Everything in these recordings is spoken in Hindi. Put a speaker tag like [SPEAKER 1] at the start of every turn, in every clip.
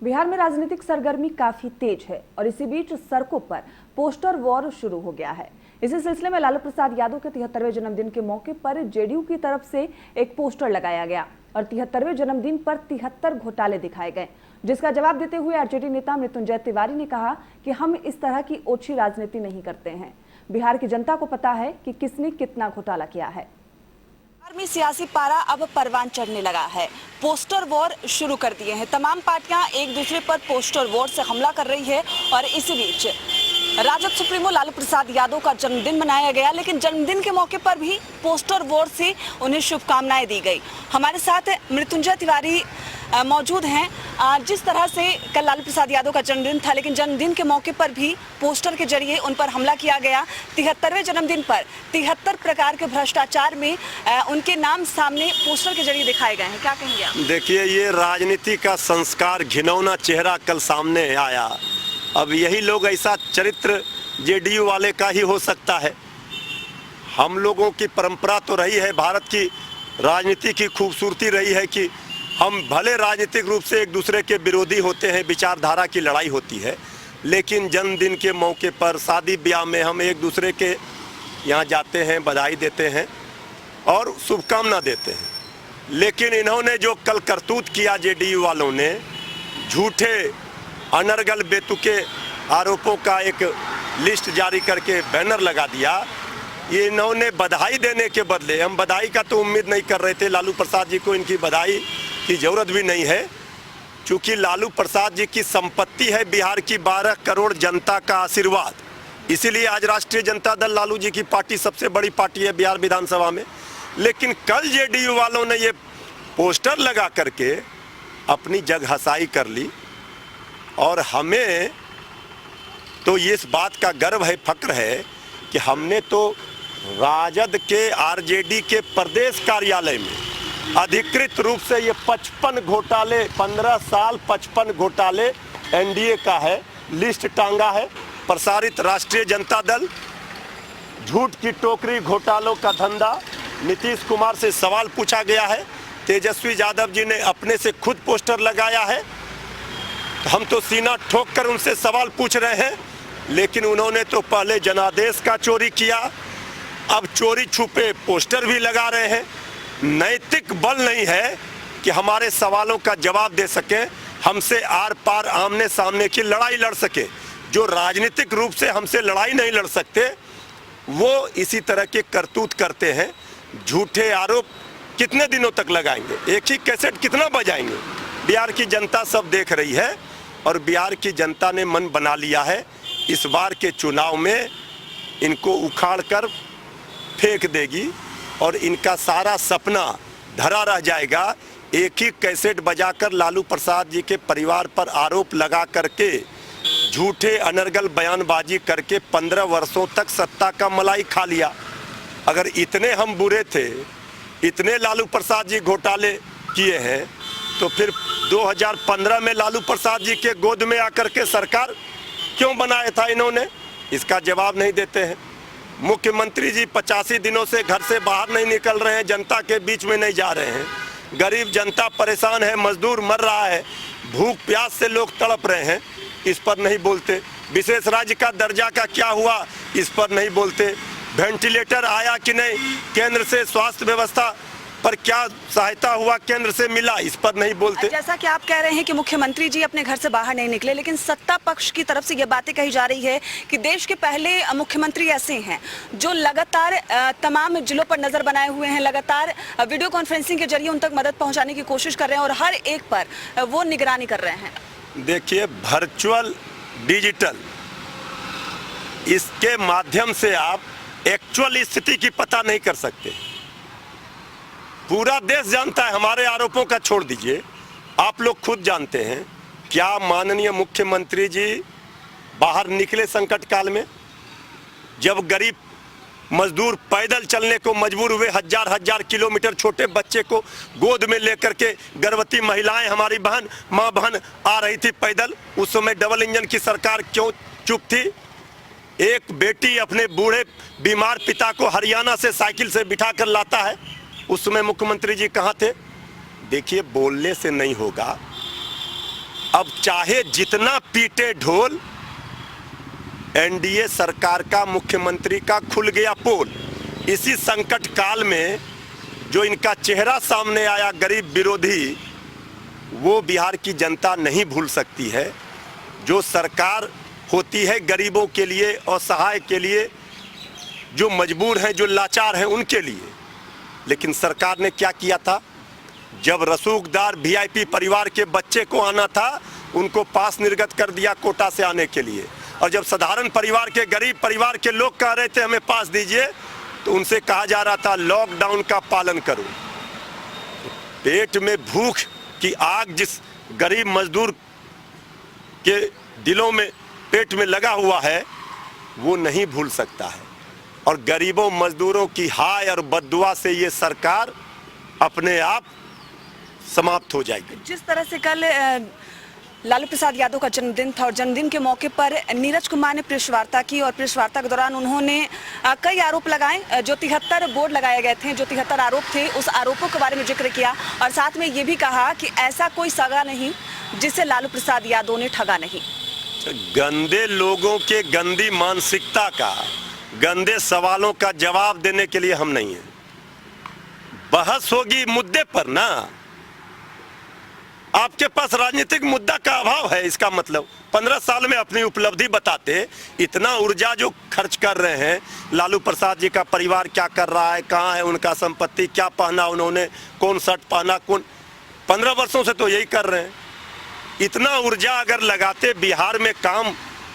[SPEAKER 1] बिहार में राजनीतिक सरगर्मी काफी तेज है और इसी बीच सड़कों पर पोस्टर वॉर शुरू हो गया है। इसी सिलसिले में लालू प्रसाद यादव के 73वें जन्मदिन के मौके पर जेडीयू की तरफ से एक पोस्टर लगाया गया और 73वें जन्मदिन पर 73 घोटाले दिखाए गए, जिसका जवाब देते हुए आरजेडी नेता मृत्युंजय तिवारी ने कहा कि हम इस तरह की ओछी राजनीति नहीं करते हैं। बिहार की जनता को पता है कि किसने कितना घोटाला किया है।
[SPEAKER 2] बिहार में सियासी पारा अब परवान चढ़ने लगा है। पोस्टर वॉर शुरू कर दिए हैं। तमाम पार्टियां एक दूसरे पर पोस्टर वॉर से हमला कर रही है और इसी बीच राजद सुप्रीमो लालू प्रसाद यादव का जन्मदिन मनाया गया, लेकिन जन्मदिन के मौके पर भी पोस्टर वॉर से उन्हें शुभकामनाएं दी गई। हमारे साथ मृत्युंजय तिवारी मौजूद हैं। जिस तरह से कल लालू प्रसाद यादव का जन्मदिन था, लेकिन जन्मदिन के मौके पर भी पोस्टर के जरिए उन पर हमला किया गया। 73वें जन्मदिन पर 73 प्रकार के भ्रष्टाचार में उनके नाम सामने पोस्टर के जरिए दिखाए गए हैं। क्या कहेंगे आप?
[SPEAKER 3] देखिए, ये राजनीति का संस्कार, घिनौना चेहरा कल सामने आया। अब यही लोग, ऐसा चरित्र जेडीयू वाले का ही हो सकता है। हम लोगों की परंपरा तो रही है, भारत की राजनीति की खूबसूरती रही है कि हम भले राजनीतिक रूप से एक दूसरे के विरोधी होते हैं, विचारधारा की लड़ाई होती है, लेकिन जन्मदिन के मौके पर, शादी ब्याह में हम एक दूसरे के यहाँ जाते हैं, बधाई देते हैं और शुभकामना देते हैं। लेकिन इन्होंने जो कल करतूत किया जेडीयू वालों ने, झूठे अनर्गल बेतुके आरोपों का एक लिस्ट जारी करके बैनर लगा दिया, ये इन्होंने बधाई देने के बदले, हम बधाई का तो उम्मीद नहीं कर रहे थे, लालू प्रसाद जी को इनकी बधाई की जरूरत भी नहीं है, क्योंकि लालू प्रसाद जी की संपत्ति है बिहार की 12 करोड़ जनता का आशीर्वाद। इसीलिए आज राष्ट्रीय जनता दल, लालू जी की पार्टी, सबसे बड़ी पार्टी है बिहार विधानसभा में। लेकिन कल जेडीयू वालों ने ये पोस्टर लगा करके अपनी जगहसाई कर ली और हमें तो इस बात का गर्व है, फक्र है कि हमने तो राजद के, आरजेडी के प्रदेश कार्यालय में अधिकृत रूप से ये 55 घोटाले, 15 साल 55 घोटाले एनडीए का है, लिस्ट टांगा है। प्रसारित राष्ट्रीय जनता दल, झूठ की टोकरी, घोटालों का धंधा। नीतीश कुमार से सवाल पूछा गया है, तेजस्वी यादव जी ने अपने से खुद पोस्टर लगाया है, हम तो सीना ठोक कर उनसे सवाल पूछ रहे हैं, लेकिन उन्होंने तो पहले जनादेश का चोरी किया, अब चोरी छुपे पोस्टर भी लगा रहे हैं। नैतिक बल नहीं है कि हमारे सवालों का जवाब दे सके, हमसे आर पार आमने सामने की लड़ाई लड़ सके। जो राजनीतिक रूप से हमसे लड़ाई नहीं लड़ सकते, वो इसी तरह के करतूत करते हैं। झूठे आरोप कितने दिनों तक लगाएंगे? एक ही कैसेट कितना बजाएंगे? बिहार की जनता सब देख रही है और बिहार की जनता ने मन बना लिया है, इस बार के चुनाव में इनको उखाड़ कर फेंक देगी और इनका सारा सपना धरा रह जाएगा। एक ही कैसेट बजाकर लालू प्रसाद जी के परिवार पर आरोप लगा करके, झूठे अनर्गल बयानबाजी करके 15 वर्षों तक सत्ता का मलाई खा लिया। अगर इतने हम बुरे थे, इतने लालू प्रसाद जी घोटाले किए हैं, तो फिर 2015 में लालू प्रसाद जी के गोद में आकर के सरकार क्यों बनाया था इन्होंने? इसका जवाब नहीं देते हैं। मुख्यमंत्री जी 85 दिनों से घर से बाहर नहीं निकल रहे हैं, जनता के बीच में नहीं जा रहे हैं। गरीब जनता परेशान है, मजदूर मर रहा है, भूख प्यास से लोग तड़प रहे हैं, इस पर नहीं बोलते। विशेष राज्य का दर्जा का क्या हुआ, इस पर नहीं बोलते। वेंटिलेटर आया कि नहीं, केंद्र से स्वास्थ्य व्यवस्था पर क्या सहायता हुआ, केंद्र से मिला, इस पर नहीं बोलते।
[SPEAKER 2] जैसा कि आप कह रहे हैं कि मुख्यमंत्री जी अपने घर से बाहर नहीं निकले, लेकिन सत्ता पक्ष की तरफ से ये बातें कही जा रही है कि देश के पहले मुख्यमंत्री ऐसे हैं जो लगातार तमाम जिलों पर नजर बनाए हुए हैं, लगातार वीडियो कॉन्फ्रेंसिंग के जरिए उन तक मदद पहुंचाने की कोशिश कर रहे हैं और हर एक पर वो निगरानी कर रहे हैं।
[SPEAKER 3] देखिए, वर्चुअल डिजिटल, इसके माध्यम से आप एक्चुअल स्थिति की पता नहीं कर सकते। पूरा देश जानता है, हमारे आरोपों का छोड़ दीजिए, आप लोग खुद जानते हैं। क्या माननीय मुख्यमंत्री जी बाहर निकले संकट काल में, जब गरीब मजदूर पैदल चलने को मजबूर हुए, हजार हजार किलोमीटर, छोटे बच्चे को गोद में लेकर के गर्भवती महिलाएं, हमारी बहन, माँ बहन आ रही थी पैदल, उस समय डबल इंजन की सरकार क्यों चुप थी? एक बेटी अपने बूढ़े बीमार पिता को हरियाणा से साइकिल से बिठा कर लाता है, उस समय मुख्यमंत्री जी कहाँ थे? देखिए, बोलने से नहीं होगा, अब चाहे जितना पीटे ढोल, एनडीए सरकार का, मुख्यमंत्री का खुल गया पोल। इसी संकट काल में जो इनका चेहरा सामने आया, गरीब विरोधी, वो बिहार की जनता नहीं भूल सकती है। जो सरकार होती है गरीबों के लिए, असहाय के लिए, जो मजबूर हैं, जो लाचार हैं, उनके लिए। लेकिन सरकार ने क्या किया था? जब रसूखदार वीआईपी परिवार के बच्चे को आना था, उनको पास निर्गत कर दिया कोटा से आने के लिए। और जब साधारण परिवार के, गरीब परिवार के लोग कह रहे थे हमें पास दीजिए, तो उनसे कहा जा रहा था लॉकडाउन का पालन करो। पेट में भूख की आग जिस गरीब मजदूर के दिलों में, पेट में लगा हुआ है, वो नहीं भूल सकता है। और गरीबों मजदूरों की हाय और बद्दुआ से ये सरकार अपने आप समाप्त हो जाएगी।
[SPEAKER 2] जिस तरह से कल लालू प्रसाद यादव का जन्मदिन था और जन्मदिन के मौके पर नीरज कुमार ने प्रेस वार्ता की और प्रेस वार्ता के दौरान उन्होंने कई आरोप लगाए। जो 73 बोर्ड लगाए गए थे, जो 73 आरोप थे, उस आरोपों के बारे में जिक्र किया और साथ में ये भी कहा कि ऐसा कोई सगा नहीं जिसे लालू प्रसाद यादव ने ठगा नहीं।
[SPEAKER 3] गंदे लोगों के गंदी मानसिकता का, गंदे सवालों का जवाब देने के लिए हम नहीं हैं। बहस होगी मुद्दे पर ना। आपके पास राजनीतिक मुद्दा का अभाव है, इसका मतलब 15 साल में अपनी उपलब्धि बताते, इतना ऊर्जा जो खर्च कर रहे हैं, लालू प्रसाद जी का परिवार क्या कर रहा है, कहाँ है उनका संपत्ति, क्या पहना उन्होंने, कौन शर्ट पहना, कौन, 15 वर्षों से तो यही कर रहे हैं। इतना ऊर्जा अगर लगाते बिहार में काम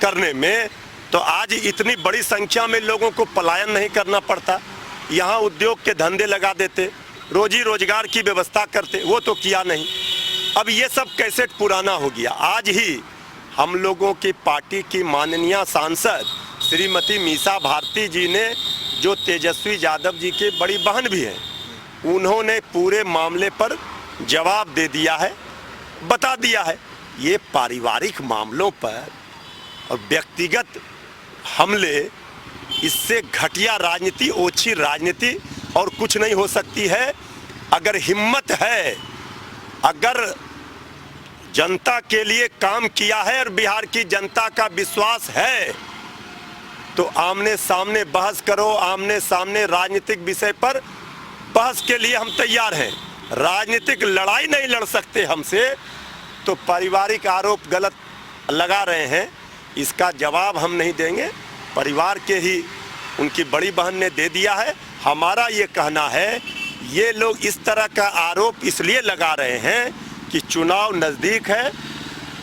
[SPEAKER 3] करने में, तो आज इतनी बड़ी संख्या में लोगों को पलायन नहीं करना पड़ता। यहाँ उद्योग के धंधे लगा देते, रोजी रोजगार की व्यवस्था करते, वो तो किया नहीं। अब ये सब कैसेट पुराना हो गया। आज ही हम लोगों की पार्टी की माननीय सांसद श्रीमती मीसा भारती जी ने, जो तेजस्वी यादव जी के बड़ी बहन भी हैं, उन्होंने पूरे मामले पर जवाब दे दिया है, बता दिया है। ये पारिवारिक मामलों पर और व्यक्तिगत हमले, इससे घटिया राजनीति, ओछी राजनीति और कुछ नहीं हो सकती है। अगर हिम्मत है, अगर जनता के लिए काम किया है और बिहार की जनता का विश्वास है, तो आमने सामने बहस करो। आमने सामने राजनीतिक विषय पर बहस के लिए हम तैयार हैं। राजनीतिक लड़ाई नहीं लड़ सकते हमसे, तो पारिवारिक आरोप गलत लगा रहे हैं, इसका जवाब हम नहीं देंगे। परिवार के ही, उनकी बड़ी बहन ने दे दिया है। हमारा ये कहना है, ये लोग इस तरह का आरोप इसलिए लगा रहे हैं कि चुनाव नज़दीक है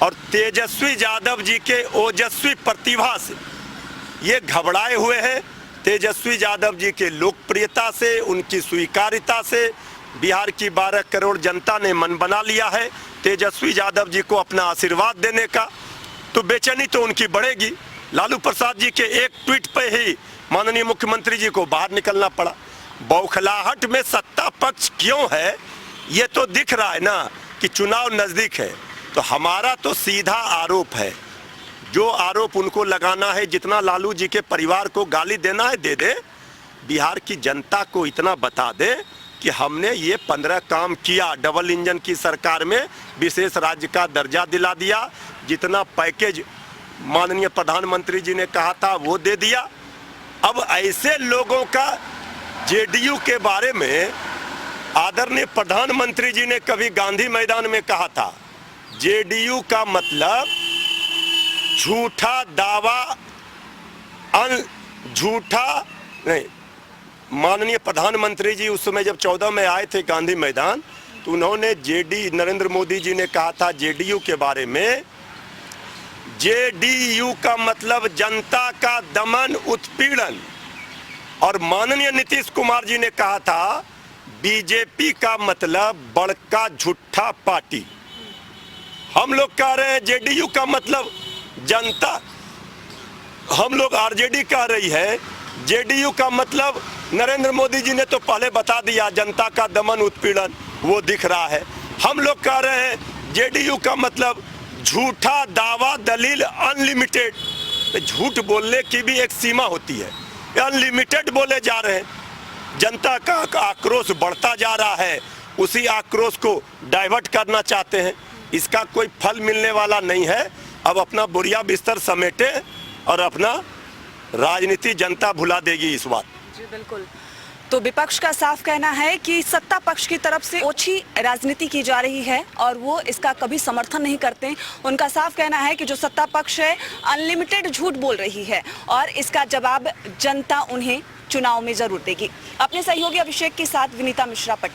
[SPEAKER 3] और तेजस्वी यादव जी के ओजस्वी प्रतिभा से ये घबराए हुए हैं। तेजस्वी यादव जी के लोकप्रियता से, उनकी स्वीकार्यता से बिहार की 12 करोड़ जनता ने मन बना लिया है तेजस्वी यादव जी को अपना आशीर्वाद देने का। तो बेचैनी तो उनकी बढ़ेगी। लालू प्रसाद जी के एक ट्वीट पे ही माननीय मुख्यमंत्री जी को बाहर निकलना पड़ा। बौखलाहट में सत्ता पक्ष क्यों है, ये तो दिख रहा है ना कि चुनाव नज़दीक है। तो हमारा तो सीधा आरोप है, जो आरोप उनको लगाना है, जितना लालू जी के परिवार को गाली देना है दे दे। बिहार की जनता को इतना बता दे कि हमने ये 15 काम किया। डबल इंजन की सरकार में विशेष राज्य का दर्जा दिला दिया, जितना पैकेज माननीय प्रधानमंत्री जी ने कहा था वो दे दिया। अब ऐसे लोगों का, जेडीयू के बारे में आदरणीय प्रधानमंत्री जी ने कभी गांधी मैदान में कहा था, जेडीयू का मतलब झूठा दावा, झूठा नहीं। माननीय प्रधानमंत्री जी उस समय जब 14 में आए थे गांधी मैदान, तो उन्होंने नरेंद्र मोदी जी ने कहा था जेडीयू के बारे में, जेडीयू का मतलब जनता का दमन, उत्पीड़न। और माननीय नीतीश कुमार जी ने कहा था बीजेपी का मतलब बड़का झूठा पार्टी। हम लोग कह रहे हैं जेडीयू का मतलब जनता, हम लोग आरजेडी कह रही है। जेडीयू का मतलब नरेंद्र मोदी जी ने तो पहले बता दिया, जनता का दमन, उत्पीड़न, वो दिख रहा है। हम लोग कह रहे हैं जेडीयू का मतलब झूठा दावा, दलील, अनलिमिटेड। झूठ बोलने की भी एक सीमा होती है, अनलिमिटेड बोले जा रहे हैं। जनता का आक्रोश बढ़ता जा रहा है, उसी आक्रोश को डाइवर्ट करना चाहते हैं। इसका कोई फल मिलने वाला नहीं है। अब अपना बोरिया बिस्तर समेटे और अपना राजनीति जनता भुला देगी इस बात।
[SPEAKER 2] जी बिल्कुल। तो विपक्ष का साफ कहना है कि सत्ता पक्ष की तरफ से ओछी राजनीति की जा रही है और वो इसका कभी समर्थन नहीं करते। उनका साफ कहना है कि जो सत्ता पक्ष है अनलिमिटेड झूठ बोल रही है और इसका जवाब जनता उन्हें चुनाव में जरूर देगी। अपने सहयोगी अभिषेक के साथ विनीता मिश्रा, पटना।